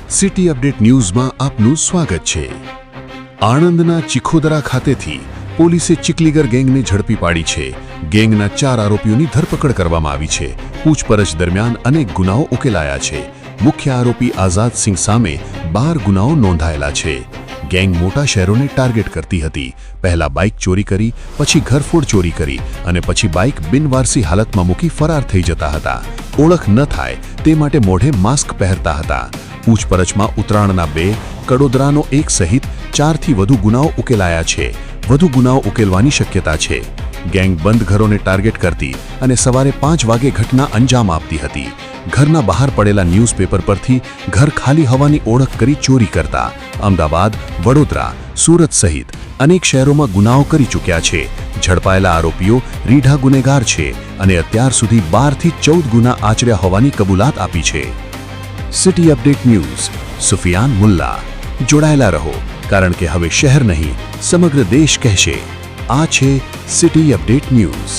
City update ન્યૂઝમાં આપનું સ્વાગત છે। આણંદના ચીખોદરા ખાતેથી પોલીસે ચીખલીગર ગેંગને ઝડપી પાડી છે। ગેંગના 4 આરોપીઓની ધરપકડ કરવામાં આવી છે। પૂછપરછ દરમિયાન અનેક ગુનાઓ ઉકેલાયા છે। મુખ્ય આરોપી આઝાદ સિંહ સામે 12 ગુનાઓ નોંધાયેલા છે। ગેંગ મોટા શહેરોને ટાર્ગેટ કરતી હતી। પહેલા બાઇક ચોરી કરી, પછી ઘરફોડ ચોરી કરી અને પછી બાઇક બિનવારસી હાલતમાં મૂકી ફરાર થઈ જતા હતા। ઓળખ ન થાય તે માટે મોઢે માસ્ક પહેરતા હતા। પૂછપરછમાં ઉત્તરાયણના 2, કડોદરાનો 1 સહિત 4થી વધુ ગુનાઓ ઉકેલાયા છે। વધુ ગુનાઓ ઉકેલવાની શક્યતા છે। ગેંગ બંધ ઘરોને ટાર્ગેટ કરતી અને સવારે 5 વાગે ઘટના અંજામ આપતી હતી। ઘરના બહાર પડેલા ન્યૂઝપેપર પરથી ઘર ખાલી હોવાની ઓળખ કરી ચોરી કરતા। અમદાવાદ, વડોદરા, સુરત સહિત અનેક શહેરોમાં ગુનાઓ કરી ચૂક્યા છે। ઝડપાયેલા આરોપીઓ રીઢા ગુનેગાર છે અને અત્યાર સુધી 12થી 14 ગુના આચર્યા હોવાની કબૂલાત આપી છે। City update news, Sufiyan Mulla. જોડાયેલા રહો, કારણ કે હવે શહેર નહીં સમગ્ર દેશ કહેશે। આ છે સિટી અપડેટ ન્યૂઝ।